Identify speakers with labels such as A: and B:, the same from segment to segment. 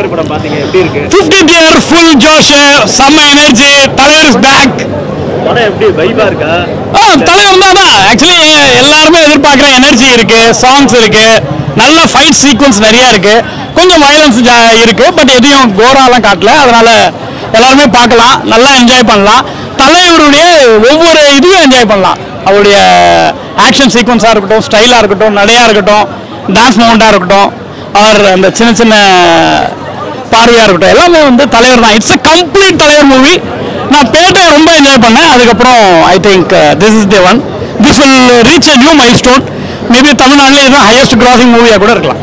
A: தலைவர் படம் பாத்தீங்க எப்படி இருக்கு
B: 50th year full josh some energy தலைவர் is back
A: படம் எப்படி வைபா இருக்கா
B: தலைவர் தான் ஆக்சுவலி எல்லாரும் எதிர்பார்க்குற எனர்ஜி இருக்கு சாங்ஸ் இருக்கு நல்ல ஃபைட் சீக்வன்ஸ் நிறைய இருக்கு கொஞ்சம் வயலன்ஸ் இருக்கு பட் எதையும் கோராலாம் காட்டல அதனால எல்லாருமே பார்க்கலாம் நல்லா என்ஜாய் பண்ணலாம் தலைவருடைய ஒவ்வொரு இதையும் என்ஜாய் பண்ணலாம் அவருடைய ஆக்ஷன் சீக்வன்ஸாக இருக்கட்டும் ஸ்டைலாக இருக்கட்டும் நடையாக இருக்கட்டும் டான்ஸ் மூமெண்ட்டாக இருக்கட்டும் அவர் அந்த சின்ன சின்ன பார்வையாக இருக்கட்டும் எல்லாமே வந்து தலைவர் தான் இட்ஸ் எ கம்ப்ளீட் தலைவர் மூவி நான் பேட்டை ரொம்ப என்ஜாய் பண்ணேன் அதுக்கப்புறம் I think this is the one this will reach a new mile stone maybe தமிழ்நாட்டில் இதுதான் ஹையஸ்ட் கிராசிங் மூவியாக கூட இருக்கலாம்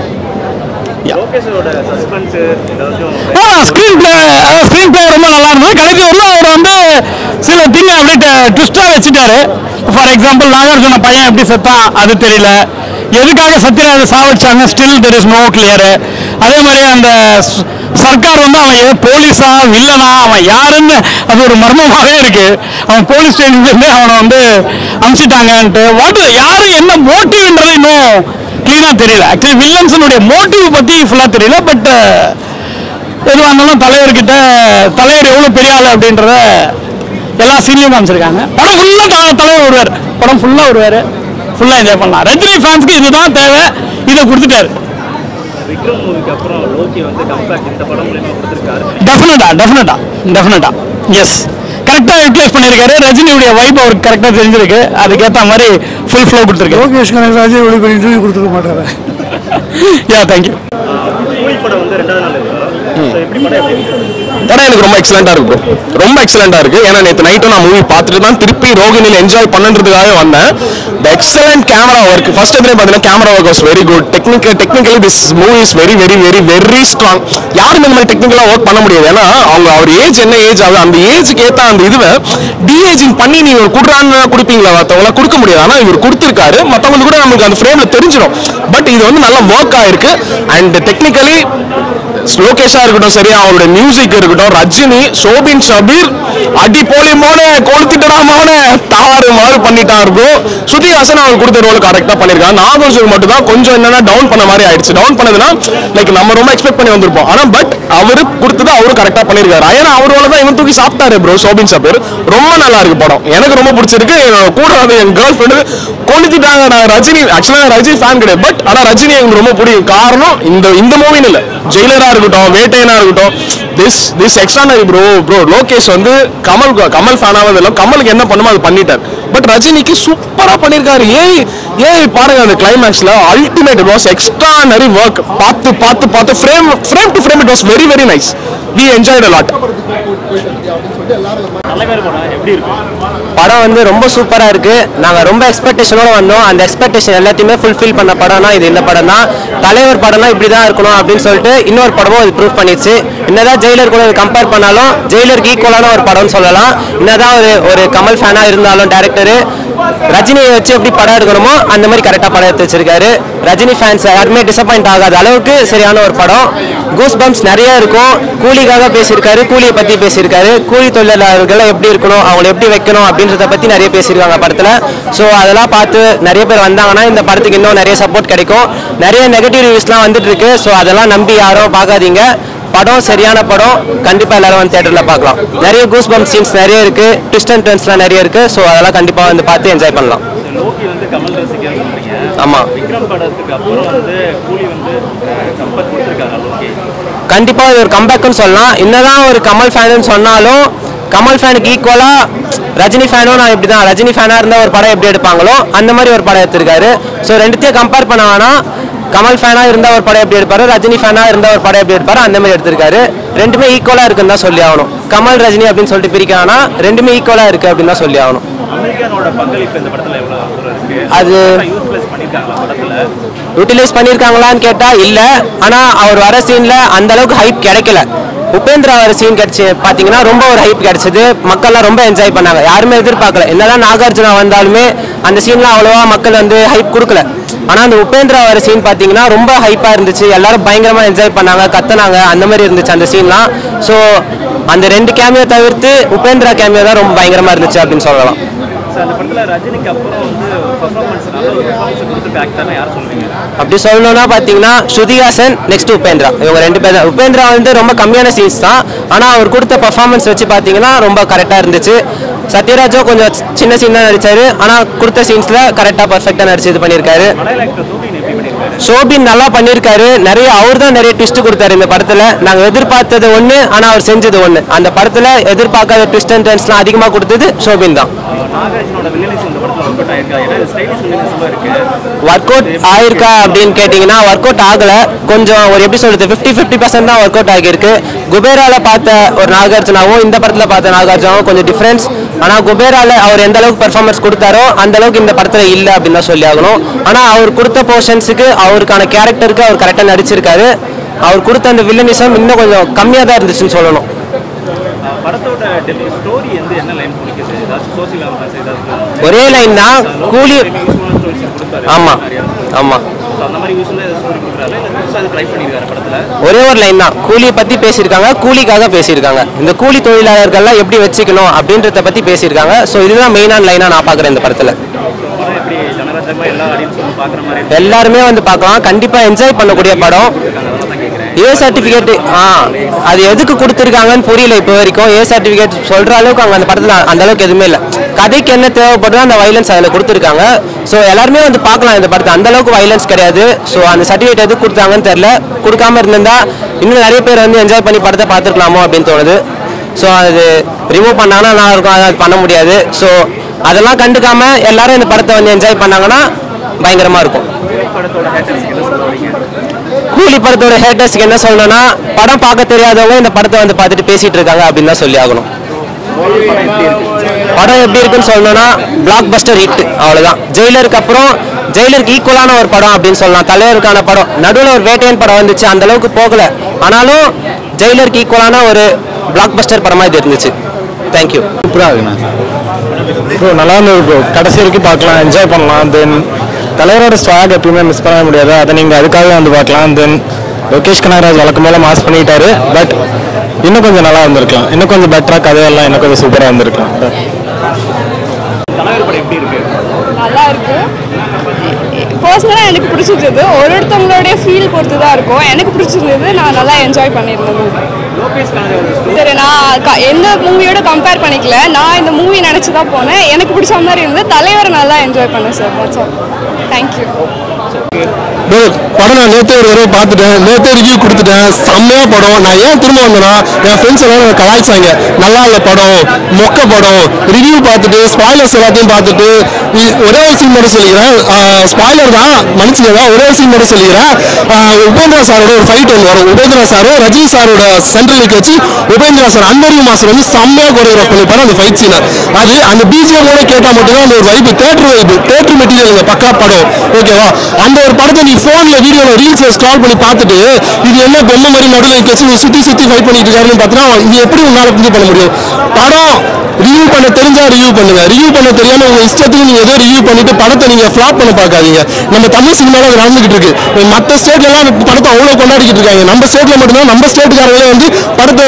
B: ஸ்க்ரீன் பிளே ரொம்ப நல்லா இருந்தது கடைசி வரல அவர் வந்து சில திங்க அப்படியே ட்விஸ்டாக வச்சுட்டாரு ஃபார் எக்ஸாம்பிள் நாகார்ஜுன பையன் எப்படி செத்தான் அது தெரியல எதுக்காக சத்யராஜ சாவடிச்சாங்க still there is no clear அதே மாதிரி அந்த சர்க்கார் வந்து அவன் போலீஸா வில்லனா அவன் யாருன்னு அது ஒரு மர்மமாகவே இருக்கு அவன் போலீஸ் ஸ்டேஷன்லேருந்து அவனை வந்து அனுப்பிச்சிட்டாங்கன்ட்டு யாரு என்ன மோட்டிவ்ன்றது இன்னும் கிளீனாக தெரியல ஆக்சுவலி வில்லன்ஸனுடைய மோட்டிவ் பற்றி ஃபுல்லாக தெரியல பட் எதுவாக இருந்தாலும் தலைவர் எவ்வளோ பெரிய ஆள் அப்படின்றத எல்லா சீன்லையும் காமிச்சிருக்காங்க படம் ஃபுல்லாக தலைவர் வருவார் படம் ஃபுல்லாக வருவார் ஃபுல்லாக என்ஜாய் பண்ணலாம் ரஜினி ஃபேன்ஸ்க்கு இதுதான் தேவை இதை கொடுத்துட்டாரு
A: விக்ரம் மூவிக்கு அப்புறம் லோகி வந்து கம்பேக் இந்த படம் மூலமா கொடுத்திருக்காரு
B: டெஃபினட்டா எஸ் கரெக்டாக யூட்டிலைஸ் பண்ணியிருக்காரு ரஜினியுடைய வைப் அவருக்கு கரெக்டாக தெரிஞ்சிருக்கு அதுக்கேற்ற மாதிரி ஃபுல் ஃப்ளோ கொடுத்துருக்கு
C: லோகேஷ் கனகராஜ் இவ்வளோ இன்டர்வியூ கொடுத்துருக்க மாட்டாரு
B: யா தேங்க்யூ
A: படம் வந்து ரெண்டாவது நாள் எப்படி
D: படம் எனக்கு ரொம்ப எக்ஸலண்டா இருக்கு ரொம்ப எக்ஸலண்டா இருக்கு ஏன்னா நேற்று நைட்டும் நான் மூவி பார்த்துட்டு தான் திருப்பி ரோகிணியில் என்ஜாய் பண்ணுறதுக்காக வந்தேன் த எக்ஸலண்ட் கேமரா ஒர்க் ஃபர்ஸ்ட் எதுலேயும் பார்த்தீங்கன்னா camera work was very good technically this movie is very very very very strong யாருமே இந்த மாதிரி டெக்னிக்கலாக ஒர்க் பண்ண முடியாது ஏன்னா அவர் ஏஜ் என்ன ஏஜ் ஆகுது அந்த ஏஜுக்கு ஏற்ற அந்த இதுவை டிஏஜிங் பண்ணி நீ ஒரு கொடுறான்னு கொடுப்பீங்களா மற்றவங்களாம் கொடுக்க முடியாது ஆனால் இவர் கொடுத்துருக்காரு மற்றவங்களுக்கு கூட நமக்கு அந்த ஃப்ரேமில் தெரிஞ்சிடும் பட் இது வந்து நல்லா ஒர்க் ஆயிருக்கு அண்ட் டெக்னிக்கலி லோகேஷா இருக்கட்டும் சரியா அவருடைய மியூசிக் இருக்கட்டும் ரஜினி சோபின் ஷபீர் அடி போலி மோன கொளுத்திட்டடாமோன தாறு மாறு பண்ணிட்டா இருக்கும் ஸ்ருதிஹாசன் அவர் கொடுத்த ரோல் கரெக்டா பண்ணிருக்காங்க நாகார்ஜுன் மட்டும் தான் கொஞ்சம் என்னன்னா டவுன் பண்ண மாதிரி ஆயிடுச்சு டவுன் பண்ணதுன்னா லைக் நம்ம ரொம்ப எக்ஸ்பெக்ட் பண்ணி வந்திருப்போம் ஆனா பட் அவரு கொடுத்தது அவரும் கரெக்டா பண்ணிருக்காரு ஏன்னா அவரோட தான் இவன் தூக்கி சாப்பிட்டாரு ப்ரோ சோபின் ஷபீர் ரொம்ப நல்லா இருக்கு படம் எனக்கு ரொம்ப பிடிச்சிருக்கு கூட என் கேர்ள் ஃப்ரெண்டு கொளுத்திட்டாங்க நான் ரஜினி ஆக்சுவலா ரஜினி ஃபேன் கிடையாது பட் ஆனா ரஜினி எனக்கு ரொம்ப பிடிக்கும் காரணம் இந்த மூவின்னு இல்லை ஜெயிலரா இருக்கட்டும் வேட்டையனா இருக்கட்டும் திஸ் எக்ஸ்ட்ரானரி ப்ரோ லோகேஷ் வந்து கமல் ஃபேனாவது இல்லை கமலுக்கு என்ன பண்ணுமோ அது பண்ணிட்டார் பட் ரஜினிக்கு சூப்பரா பண்ணிருக்காரு ஏய் பாருங்க அந்த கிளைமேக்ஸ்ல அல்டிமேட் வாஸ் எக்ஸ்ட்ரானரி ஒர்க் பார்த்து frame to frame it was very very nice we enjoyed a lot
E: படம் வந்து ரொம்ப சூப்பரா இருக்கு நாங்க ரொம்ப எக்ஸ்பெக்டேஷனோட வந்தோம் அந்த எக்ஸ்பெக்டேஷன் எல்லாத்தையுமே ஃபுல்ஃபில் பண்ண படம்னா இது இந்த படம் தான் தலைவர் படம்னா இப்படிதான் இருக்கணும் அப்படின்னு சொல்லிட்டு இன்னொரு படமும் இது ப்ரூவ் பண்ணிடுச்சு என்னதான் ஜெயிலர் கூட கம்பேர் பண்ணாலும் ஜெயிலருக்கு ஈக்குவலான ஒரு படம்னு சொல்லலாம் என்னதான் ஒரு கமல் ஃபேனா இருந்தாலும் டைரக்டரு ரஜினியை வச்சு எப்படி படம் எடுக்கணுமோ அந்த மாதிரி கரெக்டாக படம் எடுத்து வச்சிருக்காரு ரஜினி ஃபேன்ஸ் யாருமே டிசப்பாயிண்ட் ஆகாத அளவுக்கு சரியான ஒரு படம் கூஸ் பம்ப்ஸ் நிறைய இருக்கும் கூலிக்காக பேசியிருக்காரு கூலியை பற்றி பேசியிருக்காரு கூலி தொழிலாளர்கள் எப்படி இருக்கணும் அவங்களை எப்படி வைக்கணும் அப்படின்றத பற்றி நிறைய பேசியிருக்காங்க படத்தில் ஸோ அதெல்லாம் பார்த்து நிறைய பேர் வந்தாங்கன்னா இந்த படத்துக்கு இன்னும் நிறைய சப்போர்ட் கிடைக்கும் நிறைய நெகட்டிவ் ரிவ்யூஸ்லாம் வந்துட்டு இருக்கு ஸோ அதெல்லாம் நம்பி யாரும் பார்க்காதீங்க படம் சரியான படம் கண்டிப்பாக எல்லாரும் வந்து தியேட்டரில் பார்க்கலாம் நிறைய கூஸ் பம்ப் சீன்ஸ் நிறைய இருக்கு ட்விஸ்ட் அண்ட் டர்ன்ஸ்லாம் நிறைய இருக்கு ஸோ அதெல்லாம் கண்டிப்பாக வந்து பார்த்து என்ஜாய் பண்ணலாம் ஆமாம் கண்டிப்பாக இது ஒரு கம்பேக்னு சொல்லலாம் என்னதான் ஒரு கமல் ஃபேனுன்னு சொன்னாலும் கமல் ஃபேனுக்கு ஈக்குவலாக ரஜினி ஃபேனும் நான் இப்படி தான் ரஜினி ஃபேனாக இருந்தால் ஒரு படம் எப்படி எடுப்பாங்களோ அந்த மாதிரி ஒரு படம் எடுத்திருக்காரு ஸோ ரெண்டுத்தையும் கம்பேர் பண்ண வேணாம் கமல் ஃபேனா இருந்தா ஒரு படம் எப்படி எடுப்பாரு ரஜினி ஃபேனா இருந்தா ஒரு படம் எப்படி எடுப்பாரு அந்த மாதிரி எடுத்திருக்காரு ரெண்டுமே ஈக்குவலா இருக்குன்னு தான் சொல்லி ஆகணும் கமல் ரஜினி அப்படின்னு சொல்லிட்டு பிரிக்கானா ரெண்டுமே ஈக்குவலா இருக்கு அப்படின்னு தான் சொல்லி ஆகணும் அது யூட்டிலைஸ் பண்ணிருக்காங்களான்னு கேட்டா இல்ல ஆனா அவர் வர சீன்ல அந்த அளவுக்கு ஹைப் கிடைக்கல உபேந்திரா வர சீன் கிடைச்சி பாத்தீங்கன்னா ரொம்ப ஒரு ஹைப் கிடைச்சது மக்கள்லாம் ரொம்ப என்ஜாய் பண்ணாங்க யாருமே எதிர்பார்க்கல என்னதான் நாகார்ஜுனா வந்தாலுமே அந்த சீன்லாம் அவ்வளவா மக்கள் வந்து ஹைப் கொடுக்கல ஆனா அந்த உபேந்திரா வர சீன் பாத்தீங்கன்னா ரொம்ப ஹைப்பா இருந்துச்சு எல்லாரும் பயங்கரமா என்ஜாய் பண்ணாங்க கத்துனாங்க அந்த மாதிரி இருந்துச்சு அந்த சீன்லாம் ஸோ அந்த ரெண்டு கேமியோ தவிர்த்து உபேந்திரா கேமியோ தான் ரொம்ப பயங்கரமா இருந்துச்சு அப்படின்னு சொல்லலாம்
A: சார் அந்த படத்தில் ரஜினிக்கு அப்புறம் வந்து பர்ஃபார்மன்ஸ் நல்ல ஒரு பர்ஃபார்மன்ஸ் கொடுத்துருக்க ஆக்டர்னா யார் சொல்லுவீங்க?
E: அப்படி சொல்லணும்னா பார்த்தீங்கன்னா ஸ்ருதிஹாசன் நெக்ஸ்ட் உபேந்திரா, இவங்க 2 பேர் தான். உபேந்திரா வந்து ரொம்ப கம்மியான சீன்ஸ் தான், ஆனால் அவர் கொடுத்த பர்ஃபார்மன்ஸ் வச்சு பார்த்தீங்கன்னா ரொம்ப கரெக்டாக இருந்துச்சு. சத்யராஜோ கொஞ்சம் சின்ன சீன் தான் நடிச்சாரு, ஆனால் கொடுத்த சீன்ஸில் கரெக்டாக பர்ஃபெக்டாக நடிச்சு இது பண்ணியிருக்காரு. ஷோபின் நல்லா பண்ணியிருக்காரு. அவர் தான் நிறைய ட்விஸ்ட் கொடுத்தாரு இந்த படத்தில். நாங்கள் எதிர்பார்த்தது ஒன்று, ஆனால் அவர் செஞ்சது ஒன்று. அந்த படத்தில் எதிர்பார்க்காத ட்விஸ்ட் அண்ட் டர்ன்ஸ்லாம் அதிகமாக கொடுத்தது ஷோபின் தான். ஒர்க் அவுட் ஆயிருக்கா அப்படின்னு கேட்டிங்கன்னா ஒர்க் அவுட் ஆகலை. கொஞ்சம் ஒரு எப்படி சொல்கிறது 50-50% தான் ஒர்க் அவுட் ஆகியிருக்கு. குபேரால பார்த்த ஒரு நாகார்ஜுனாவும் இந்த படத்தில் பார்த்த நாகார்ஜுனாவும் கொஞ்சம் டிஃப்ரென்ஸ். ஆனால் குபேரால அவர் எந்த அளவுக்கு பெர்ஃபார்மன்ஸ் கொடுத்தாரோ அந்த அளவுக்கு இந்த படத்தில் இல்லை அப்படின்னு தான் சொல்லி ஆகணும். ஆனால் அவர் கொடுத்த போர்ஷன்ஸுக்கு அவருக்கான கேரக்டருக்கு அவர் கரெக்டாக நடிச்சிருக்காரு. அவர் கொடுத்த அந்த வில்லனிசம் இன்னும் கொஞ்சம் கம்மியாக தான் இருந்துச்சுன்னு சொல்லணும். ஒரே லைன் தான், கூலி. ஆமாம் ஆமாம், ஒரே ஒரு லைன் தான், கூலியை பற்றி பேசியிருக்காங்க, கூலிக்காக பேசியிருக்காங்க. இந்த கூலி தொழிலாளர்கள்லாம் எப்படி வச்சுக்கணும் அப்படின்றத பற்றி பேசியிருக்காங்க. ஸோ இதுதான் மெயினான லைனாக நான் பார்க்குறேன் இந்த படத்தில். எல்லாருமே வந்து பார்க்கலாம், கண்டிப்பாக என்ஜாய் பண்ணக்கூடிய படம். ஏ சர்டிஃபிகேட் அது எதுக்கு கொடுத்துருக்காங்கன்னு புரியல இப்போ வரைக்கும். ஏ சர்டிஃபிகேட் சொல்கிற அளவுக்கு அங்கே அந்த படத்தில் அந்த அளவுக்கு எதுவுமே இல்லை. கதைக்கு என்ன தேவைப்படுதோ அந்த வைலன்ஸ் அதில் கொடுத்துருக்காங்க. ஸோ எல்லாருமே வந்து பார்க்கலாம் இந்த படத்தை, அந்த அளவுக்கு வைலன்ஸ் கிடையாது. ஸோ அந்த சர்டிஃபிகேட் எதுக்கு கொடுத்தாங்கன்னு தெரில. கொடுக்காம இருந்திருந்தா இன்னும் நிறைய பேர் வந்து என்ஜாய் பண்ணி படத்தை பார்த்துருக்கலாமோ அப்படின்னு தோணுது. ஸோ அது ரிமூவ் பண்ணாங்கன்னா நல்லா இருக்கும், அது பண்ண முடியாது. ஸோ அதெல்லாம் கண்டுக்காமல் எல்லாரும் இந்த படத்தை வந்து என்ஜாய் பண்ணாங்கன்னா பயங்கரமாக இருக்கும். கூலி படத்தோட ஹேட்டர்ஸ்க்கு என்ன சொல்லணும்னா, படம் பார்க்க தெரியாதவங்க இந்த படத்தை வந்து பார்த்துட்டு பேசிட்டு இருக்காங்க அப்படின்னு தான் சொல்லி ஆகணும். படம் எப்படி இருக்குன்னு சொல்லணும்னா பிளாக் பஸ்டர் ஹிட், அவ்வளோதான். ஜெயிலருக்கு அப்புறம் ஜெயிலருக்கு ஈக்குவலான ஒரு படம் அப்படின்னு சொல்லலாம். தலைவருக்கான படம் நடுவில் ஒரு வேட்டையன் படம் வந்துச்சு, அந்த அளவுக்கு போகல. ஆனாலும் ஜெயிலருக்கு ஈக்குவலான ஒரு பிளாக் பஸ்டர் படமாக இது இருந்துச்சு. தேங்க்யூ.
B: சூப்பராக இருக்குண்ணா ப்ரோ, நல்லா இருந்தது ப்ரோ. கடைசி வரைக்கும் பார்க்கலாம், என்ஜாய் பண்ணலாம். தென் தலைவரோட ஸ்வாக் எப்பயுமே மிஸ் பண்ண முடியாது, அதை நீங்கள் அதுக்காகவே வந்து பார்க்கலாம். தென் லோகேஷ் கனகராஜ் வழக்கம் மேலே மாஸ் பண்ணிட்டாரு. பட் இன்னும் கொஞ்சம் நல்லா இருந்திருக்கலாம், இன்னும் கொஞ்சம் பெட்டராக கதையெல்லாம் இன்னும் கொஞ்சம் சூப்பராக இருந்திருக்கலாம்.
F: நல்லா இருக்கு. பர்சனலாக எனக்கு பிடிச்சிருந்தது. ஒருத்தவங்களுடைய ஃபீல் பொறுத்து தான் இருக்கும். எனக்கு பிடிச்சிருந்தது, நான் நல்லா என்ஜாய் பண்ணியிருந்தேன். சரி, நான் எந்த மூவியோட கம்பேர் பண்ணிக்கல. நான் இந்த மூவி நினச்சி தான் போனேன். எனக்கு பிடிச்ச மாதிரி இருந்தது. தலைவரை நல்லா என்ஜாய் பண்ணேன் சார். That's all. தேங்க்யூ.
B: படம் நான் நேற்று ஒரு தடவை பார்த்துட்டேன், நேற்று ரிவ்யூ கொடுத்துட்டேன். செம்மையாக படம். நான் ஏன் திரும்ப வந்தேன்னா, என் ஃப்ரெண்ட்ஸ் எல்லாரும் கலாய்ச்சாங்க, நல்லா இல்லை படம், மொக்க படம். ரிவ்யூ பார்த்துட்டு ஸ்பாய்லர்ஸ் எல்லாத்தையும் பார்த்துட்டு ஒரே ஒரு சீன் மட்டும் சொல்லிக்கிறேன். ஸ்பாய்லர் தான், மன்னிச்சுங்க, ஒரே ஒரு சீன் மட்டும் சொல்லிக்கிறேன். உபேந்திரா சாரோட ஒரு ஃபைட் ஒன்று வரும். உபேந்திரா சாரும் ரஜினி சாரோட சென்ட்ரலுக்கு வச்சு உபேந்திரா சார் அன்பரியும் மாஸ்டர் வந்து செம்மையாக கொரியோகிராஃப் பண்ணிப்பாரு அந்த ஃபைட் சீனை. அது அந்த பிஜிஎம்மோட கேட்டால் மட்டும்தான் அந்த ஒரு வைப்பு, தேட்டர் மெட்டீரியல் பக்கா படம். ஓகேவா? அந்த ஒரு படத்தை நீ ஃபோனில் வீடியோவில் ரீல்ஸில் ஸ்க்ரால் பண்ணி பார்த்துட்டு இது என்ன பொம்மை மாதிரி நடுவில் வச்சு சுற்றி ஃபைட் பண்ணிட்டு இருக்காருன்னு பார்த்தீங்கன்னா இது எப்படி உங்களால் புரிஞ்சு பண்ண முடியும்? படம் ரிவ்யூ பண்ண தெரிஞ்சா ரிவ்யூ பண்ணுங்க. ரிவ்யூ பண்ண தெரியாமல் உங்கள் இஷ்டத்துக்கு நீங்கள் ஏதோ ரிவ்யூ பண்ணிட்டு படத்தை நீங்கள் ஃப்ளாப் பண்ண பார்க்காதீங்க. நம்ம தமிழ் சினிமாவில் அது நடந்துகிட்டு இருக்கு. மற்ற ஸ்டேட்லாம் படத்தை அவ்வளோ கொண்டாடிக்கிட்டு இருக்காங்க. நம்ம ஸ்டேட்டில் மட்டும்தான், நம்ம ஸ்டேட்டுக்காரங்களே வந்து படத்தை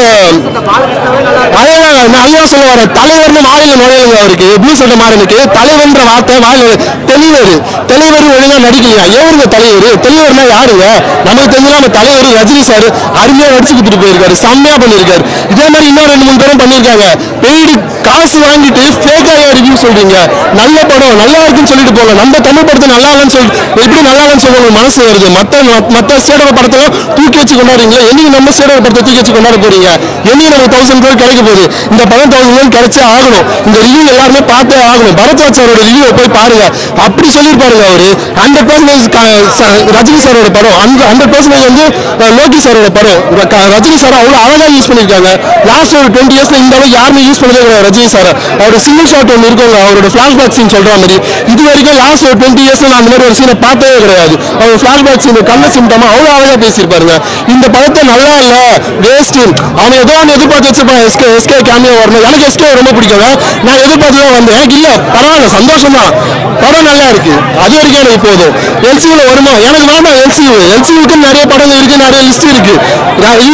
B: நல்லா சொல்ல வர தலைவர்னு வாயில நுழையுங்க. அவருக்கு எப்படி சொல்ற மாறனுக்கு தலைவர்ன்ற வார்த்தை வாயில தலைவர் ஒழுங்கா நடிக்கலையா? ஏவருங்க தலைவர்னா யாருங்க? நமக்கு தெரிஞ்சா நம்ம தலைவர் ரஜினி சார் அருமையா நடிச்சு கொடுத்துட்டு போயிருக்காரு, செம்மையா பண்ணியிருக்காரு. இதே மாதிரி இன்னும் 2-3 பேரும் பண்ணியிருக்காங்க. பெய்டு காசு வாங்கிட்டு ஃபேக்காக ரிவ்யூ சொல்றீங்க. நல்ல படம் நல்லா இருக்குன்னு சொல்லிட்டு போங்க. நம்ம தமிழ் படத்தை நல்லா இல்லைன்னு சொல்லி எப்படி நல்லா இல்லைன்னு சொல்ல உங்களுக்கு மனசு வருது? மற்ற ஸ்டேட்டோட படத்தை தூக்கி வச்சு கொண்டாடுறீங்களா? என்னைக்கு நம்ம ஸ்டேட்டோட படத்தை தூக்கி வச்சு கொண்டாட போறீங்க? என்னைக்கு நமக்கு 1000 crore கிடைக்க போகுது? இந்த படம் 1000 crore கிடைச்சே ஆகணும். இந்த ரிவ்யூ எல்லாருமே பார்த்தே ஆகணும். பரத்வாஜ் சாரோட ரிவ்யூ போய் பாருங்க. அப்படி சொல்லியிருப்பாருங்க அவரு. 100% ரஜினி சாரோட படம், 100% வந்து லோகி சாரோட படம். ரஜினி சார் அவ்வளோ அழகாக யூஸ் பண்ணியிருக்காங்க. லாஸ்ட் ஒரு 20 yearsல இந்த அளவுக்கு யாருமே யூஸ் பண்ணதே கிடையாது ரஜினி சார். அவரோட சிங்கிள் ஷாட் ஒன்று இருக்குங்க, அவரோட ஃபிளாஷ்பேக் சீன் சொல்ற மாதிரி. இது வரைக்கும் லாஸ்ட் ஒரு 20 yearsல நான் அந்த மாதிரி ஒரு சீனை பார்த்ததே கிடையாது. அவர் ஃபிளாஷ்பேக் சீன் கண்ண சிம்டமா அவ்வளோ அழகாக பேசியிருப்பாருங்க. இந்த படத்தை நல்லா இல்லை, வேஸ்ட். அவன் ஏதோ ஒன்று எதிர்பார்த்து வச்சிருப்பான், எஸ்கே கேமியோ வரணும். எனக்கு எஸ்கே ரொம்ப பிடிக்கும். நான் எதிர்பார்த்து தான் வந்தேன். எனக்கு இல்லை, பரவாயில்ல, சந்தோஷம் தான். படம் நல்லா இருக்கு, அது வரைக்கும் எனக்கு போதும். எல்சியூல வருமா? எனக்கு வேண்டாம் எல்சியூக்கு நிறைய படங்கள் இருக்கு, நிறைய லிஸ்ட் இருக்கு.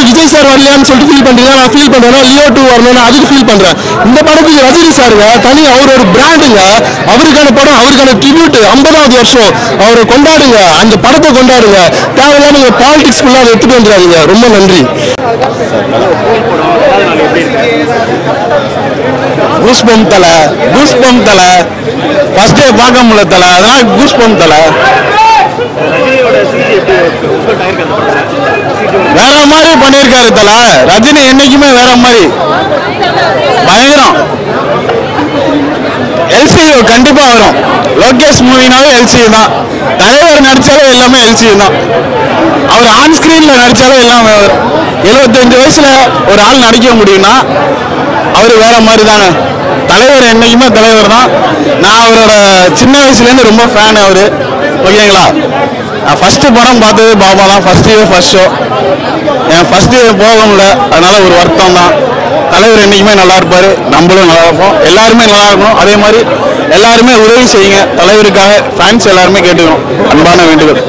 B: விஜய் சார் வரலையான்னு சொல்லிட்டு ஃபீல் பண்றீங்க. நான் ஃபீல் பண்றேன்னா லியோ 2 வரணும்னு அதுக்கு ஃபீல் பண்றேன்.
D: சொல்றேன். இந்த படத்துக்கு ரஜினி சாருங்க தனி அவர் ஒரு பிராண்டுங்க. அவருக்கான படம், அவருக்கான ட்ரிபியூட் 50வது வருஷம் அவரை கொண்டாடுங்க, அந்த படத்தை கொண்டாடுங்க. தேவையில்லாம பாலிடிக்ஸ் ஃபுல்லாக அதை எடுத்துட்டு வந்துடாதீங்க. ரொம்ப நன்றி. கூஸ்பம் தலை, கூஸ்பம் தலை, ஃபர்ஸ்ட் டே பார்க்க முடியல தலை, அதனால கூஸ்பம் தலை. வேற மாதிரி பண்ணியிருக்காரு தலை. ரஜினி என்னைக்குமே வேற மாதிரி பயங்கரம். எல்சியூ கண்டிப்பா வரும். லோகேஷ் மூவினாவே எல்சியூ தான். தலைவர் நடிச்சாலே எல்லாமே எல்சியூ தான். அவர் ஆன் ஸ்கிரீன்ல நடிச்சாலே எல்லாமே வரும். 75 வயசுல ஒரு ஆள் நடிக்க முடியும்னா அவரு வேற மாதிரி தானே. தலைவர் என்னைக்குமே தலைவர் தான். நான் அவரோட சின்ன வயசுலேருந்து ரொம்ப ஃபேன் அவரு. ஓகேங்களா? நான் ஃபர்ஸ்ட் படம் பார்த்தது பாபா தான். ஃபர்ஸ்ட் ஷோ என் ஃபர்ஸ்ட் போக முடியல, அதனால ஒரு வருத்தம் தான். தலைவர் என்னைக்குமே நல்லா இருப்பாரு, நம்மளும் நல்லா இருப்போம், எல்லாருமே நல்லா இருக்கணும். அதே மாதிரி எல்லாருமே உதவி செய்யுங்க தலைவருக்காக. ஃபேன்ஸ் எல்லாருமே கேட்டுக்கணும். அன்பான வேண்டுகோள்.